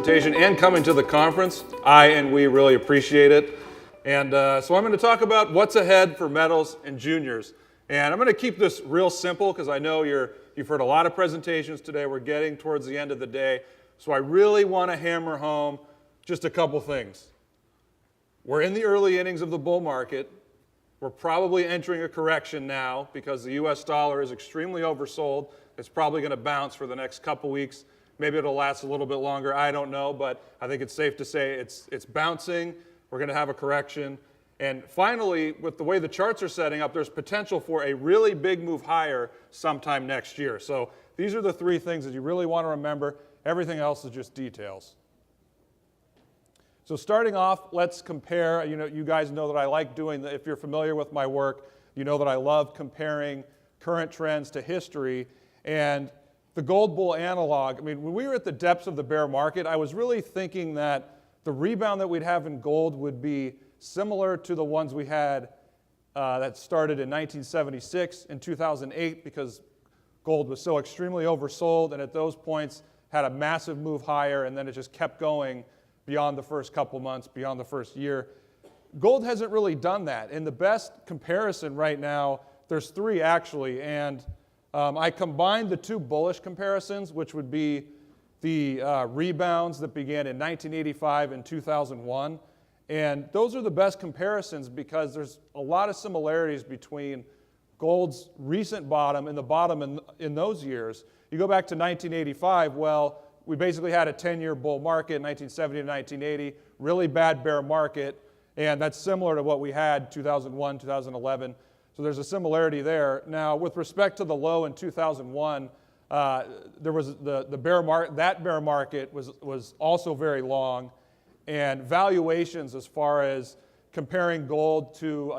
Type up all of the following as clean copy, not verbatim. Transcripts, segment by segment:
presentation and coming to the conference. I and we really appreciate it. And so I'm going to talk about what's ahead for metals and juniors. And I'm going to keep this real simple because I know you've heard a lot of presentations today. We're getting towards the end of the day. So I really want to hammer home just a couple things. We're in the early innings of the bull market. We're probably entering a correction now because the US dollar is extremely oversold. It's probably going to bounce for the next couple weeks. Maybe it'll last a little bit longer. I don't know, but I think it's safe to say it's bouncing. We're going to have a correction. And finally, with the way the charts are setting up, there's potential for a really big move higher sometime next year. So these are the three things that you really want to remember. Everything else is just details. So starting off, let's compare. You guys know that I like doing that. If you're familiar with my work, you know that I love comparing current trends to history. And the gold bull analog, when we were at the depths of the bear market, I was really thinking that the rebound that we'd have in gold would be similar to the ones we had that started in 1976 and 2008 because gold was so extremely oversold, and at those points had a massive move higher, and then it just kept going beyond the first couple months, beyond the first year. Gold hasn't really done that. And the best comparison right now, there's three actually, and I combined the two bullish comparisons, which would be the rebounds that began in 1985 and 2001. And those are the best comparisons because there's a lot of similarities between gold's recent bottom and the bottom in those years. You go back to 1985, well, we basically had a 10-year bull market, 1970 to 1980, really bad bear market, and that's similar to what we had 2001, 2011. So there's a similarity there. Now, with respect to the low in 2001, there was the bear market. That bear market was also very long, and valuations as far as comparing gold to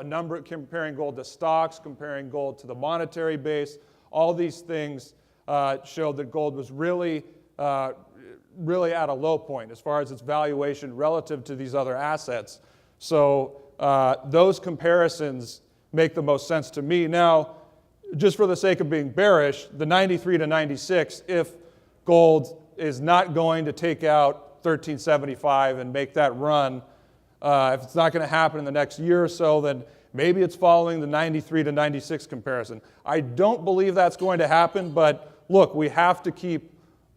comparing gold to stocks, comparing gold to the monetary base, all these things showed that gold was really at a low point as far as its valuation relative to these other assets. So those comparisons make the most sense to me. Now, just for the sake of being bearish, the 93 to 96, if gold is not going to take out 1375 and make that run, if it's not going to happen in the next year or so, then maybe it's following the 93 to 96 comparison. I don't believe that's going to happen, but look, we have to keep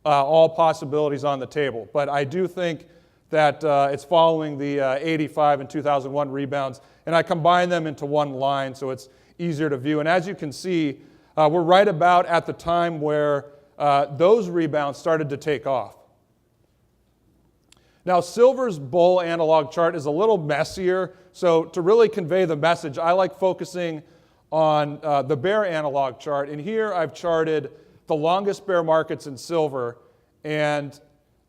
all possibilities on the table. But I do think that it's following the 85 and 2001 rebounds, and I combine them into one line so it's easier to view. And as you can see, we're right about at the time where those rebounds started to take off. Now, silver's bull analog chart is a little messier, so to really convey the message, I like focusing on the bear analog chart. And here I've charted the longest bear markets in silver, and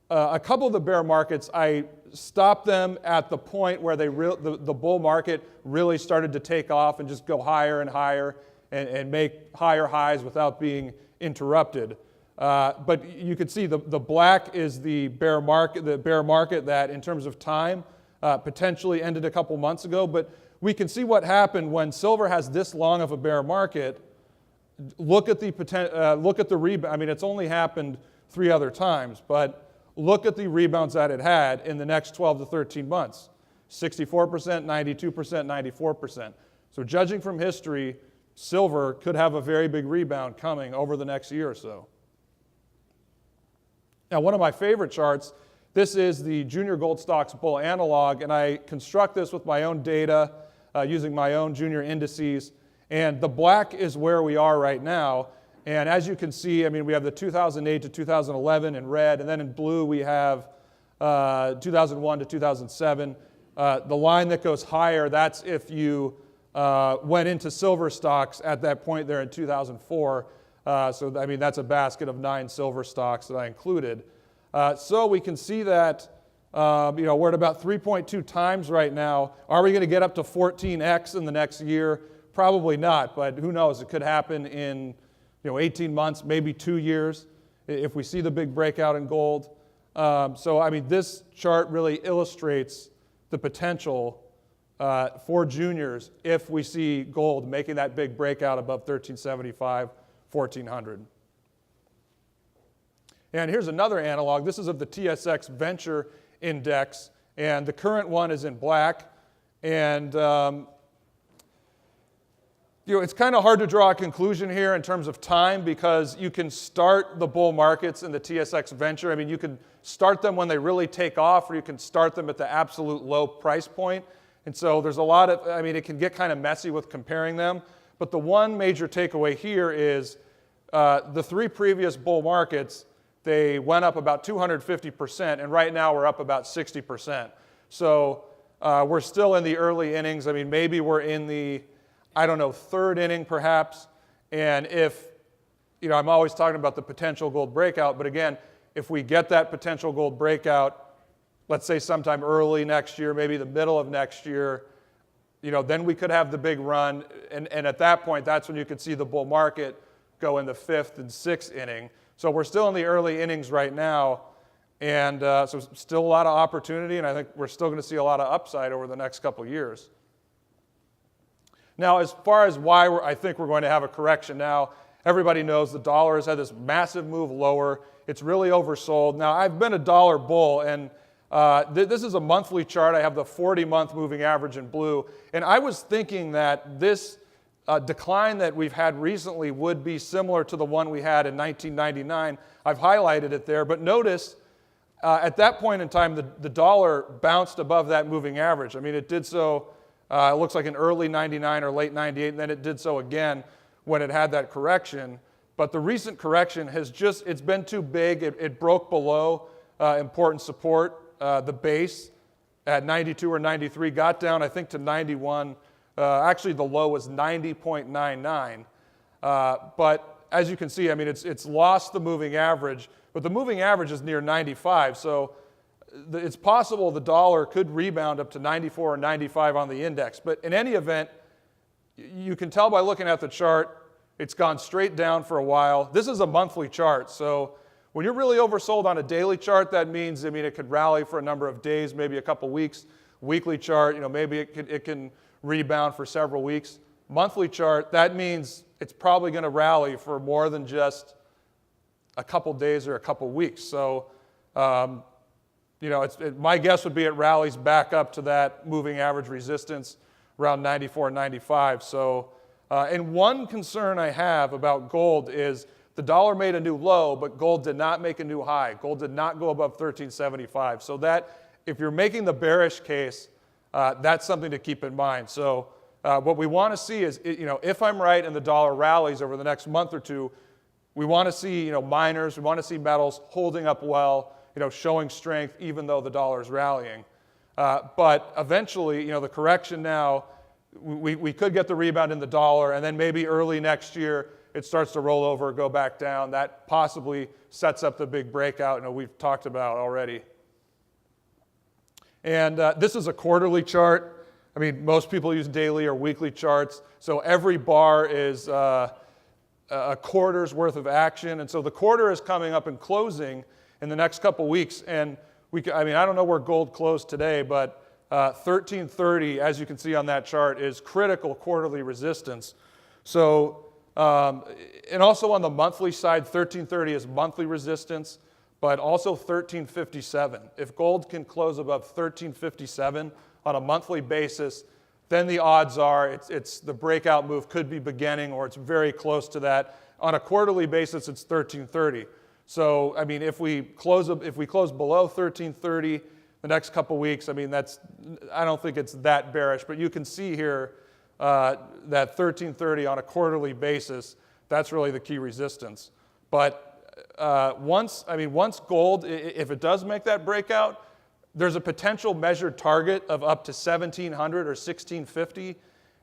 a couple of the bear markets, I stopped them at the point where the bull market really started to take off and just go higher and higher and make higher highs without being interrupted. But you can see the black is the bear market that in terms of time potentially ended a couple months ago. But we can see what happened when silver has this long of a bear market. Look at the rebound. It's only happened 3 other times, but look at the rebounds that it had in the next 12 to 13 months. 64%, 92%, 94%. So judging from history, silver could have a very big rebound coming over the next year or so. Now, one of my favorite charts, this is the Junior Gold Stocks Bull Analog, and I construct this with my own data using my own junior indices. And the black is where we are right now. And as you can see, we have the 2008 to 2011 in red, and then in blue we have 2001 to 2007. The line that goes higher, that's if you went into silver stocks at that point there in 2004. So that's a basket of 9 silver stocks that I included. So we can see that we're at about 3.2 times right now. Are we going to get up to 14x in the next year? Probably not, but who knows? It could happen in 18 months, maybe 2 years, if we see the big breakout in gold. This chart really illustrates the potential for juniors if we see gold making that big breakout above 1375, 1400. And here's another analog. This is of the TSX Venture Index, and the current one is in black. And it's kind of hard to draw a conclusion here in terms of time, because you can start the bull markets in the TSX Venture. I mean, you can start them when they really take off, or you can start them at the absolute low price point. And so there's a lot of, I mean, it can get kind of messy with comparing them. But the one major takeaway here is the three previous bull markets, they went up about 250%, and right now we're up about 60%. So we're still in the early innings. I mean, maybe we're in the, I don't know, third inning perhaps. And if, I'm always talking about the potential gold breakout, but again, if we get that potential gold breakout, let's say sometime early next year, maybe the middle of next year, then we could have the big run. And at that point, that's when you could see the bull market go in the fifth and sixth inning. So we're still in the early innings right now. And so still a lot of opportunity, and I think we're still going to see a lot of upside over the next couple of years. Now, as far as why I think we're going to have a correction now, everybody knows the dollar has had this massive move lower. It's really oversold. Now, I've been a dollar bull, and this is a monthly chart. I have the 40-month moving average in blue. And I was thinking that this decline that we've had recently would be similar to the one we had in 1999. I've highlighted it there. But notice, at that point in time, the dollar bounced above that moving average. I mean, it did so, it looks like in early 99 or late 98, and then it did so again when it had that correction. But the recent correction has it's been too big. It broke below important support. The base at 92 or 93 got down, I think, to 91. Actually, the low was 90.99. But as you can see, I mean, it's lost the moving average, but the moving average is near 95. So it's possible the dollar could rebound up to 94 or 95 on the index. But in any event, you can tell by looking at the chart, it's gone straight down for a while. This is a monthly chart, so when you're really oversold on a daily chart, that means, it could rally for a number of days, maybe a couple weeks. Weekly chart, maybe it can rebound for several weeks. Monthly chart, that means it's probably going to rally for more than just a couple days or a couple weeks. So, my guess would be it rallies back up to that moving average resistance around 94, 95. So, and one concern I have about gold is the dollar made a new low, but gold did not make a new high. Gold did not go above 1375. So that, if you're making the bearish case, that's something to keep in mind. So what we want to see is, if I'm right and the dollar rallies over the next month or two, we want to see, miners, we want to see metals holding up well, showing strength even though the dollar is rallying. But eventually, the correction now, we could get the rebound in the dollar, and then maybe early next year, it starts to roll over, go back down. That possibly sets up the big breakout we've talked about already. And this is a quarterly chart. I mean, most people use daily or weekly charts. So every bar is a quarter's worth of action. And so the quarter is coming up and closing in the next couple weeks. And I don't know where gold closed today, but 1330, as you can see on that chart, is critical quarterly resistance. So, and also on the monthly side, 1330 is monthly resistance, but also 1357. If gold can close above 1357 on a monthly basis, then the odds are it's the breakout move could be beginning, or it's very close to that. On a quarterly basis, it's 1330. So, if we close below 1330 the next couple weeks, I don't think it's that bearish, but you can see here that 1330 on a quarterly basis, that's really the key resistance. But once gold, if it does make that breakout, there's a potential measured target of up to 1700 or 1650.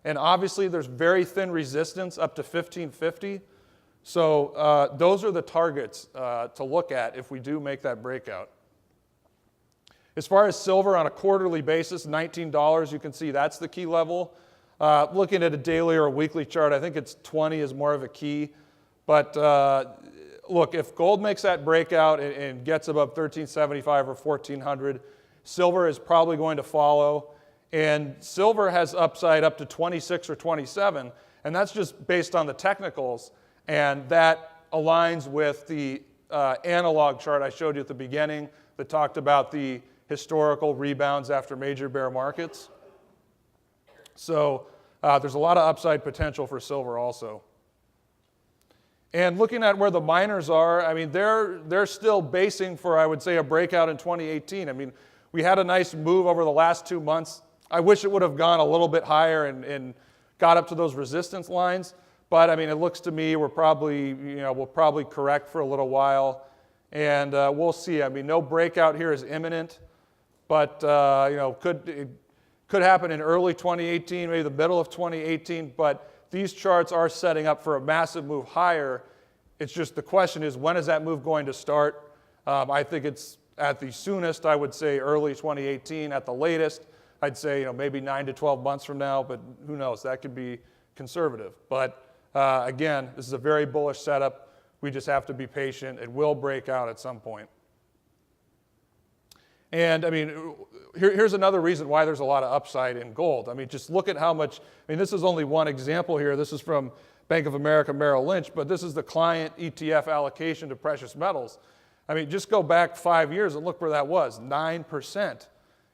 And obviously there's very thin resistance up to 1550. So those are the targets to look at if we do make that breakout. As far as silver on a quarterly basis, $19, you can see that's the key level. Looking at a daily or a weekly chart, I think it's 20 is more of a key. But look, if gold makes that breakout and gets above 1375 or 1400, silver is probably going to follow. And silver has upside up to 26 or 27, and that's just based on the technicals. And that aligns with the analog chart I showed you at the beginning that talked about the historical rebounds after major bear markets. So there's a lot of upside potential for silver also. And looking at where the miners are, I mean, they're still basing for, I would say, a breakout in 2018. I mean, we had a nice move over the last 2 months. I wish it would have gone a little bit higher and got up to those resistance lines. But I mean, it looks to me we'll probably correct for a little while, and we'll see. I mean, no breakout here is imminent, but it could happen in early 2018, maybe the middle of 2018. But these charts are setting up for a massive move higher. It's just the question is, when is that move going to start? I think it's at the soonest, I would say early 2018. At the latest, I'd say maybe 9 to 12 months from now, but who knows? That could be conservative. But again, this is a very bullish setup. We just have to be patient. It will break out at some point. And I mean, here's another reason why there's a lot of upside in gold. I mean, just look at how much, I mean, this is only one example here. This is from Bank of America Merrill Lynch, but this is the client ETF allocation to precious metals. I mean, just go back 5 years and look where that was, 9%.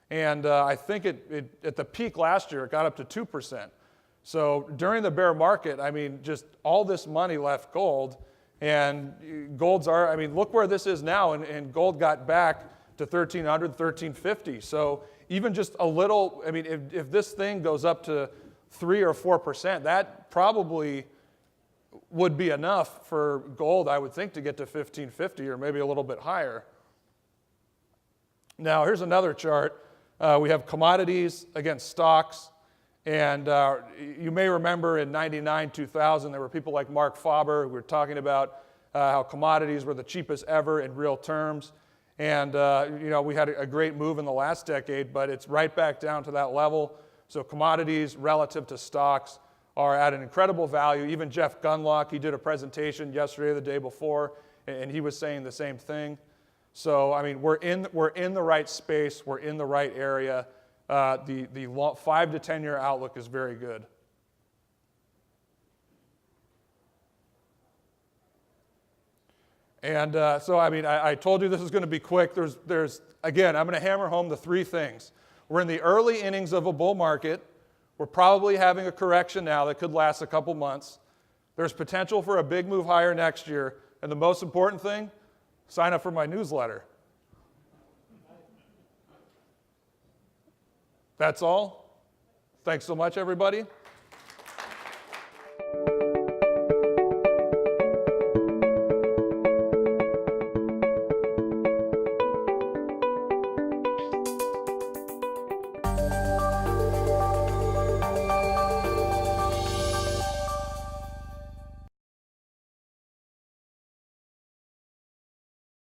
And I think at the peak last year, it got up to 2%. So during the bear market, I mean, just all this money left gold, and I mean, look where this is now, and gold got back to 1,300, 1,350. So even just a little, I mean, if this thing goes up to 3 or 4%, that probably would be enough for gold, I would think, to get to 1,550 or maybe a little bit higher. Now, here's another chart. We have commodities against stocks. And you may remember in 99, 2000, there were people like Mark Faber who were talking about how commodities were the cheapest ever in real terms. And we had a great move in the last decade, but it's right back down to that level. So commodities relative to stocks are at an incredible value. Even Jeff Gundlach, he did a presentation yesterday or the day before, and he was saying the same thing. So, I mean, we're in the right space, we're in the right area. The 5 to 10 year outlook is very good. And so, I mean, I told you this is going to be quick. Again, I'm going to hammer home the 3 things. We're in the early innings of a bull market. We're probably having a correction now that could last a couple months. There's potential for a big move higher next year. And the most important thing, sign up for my newsletter. That's all. Thanks so much, everybody.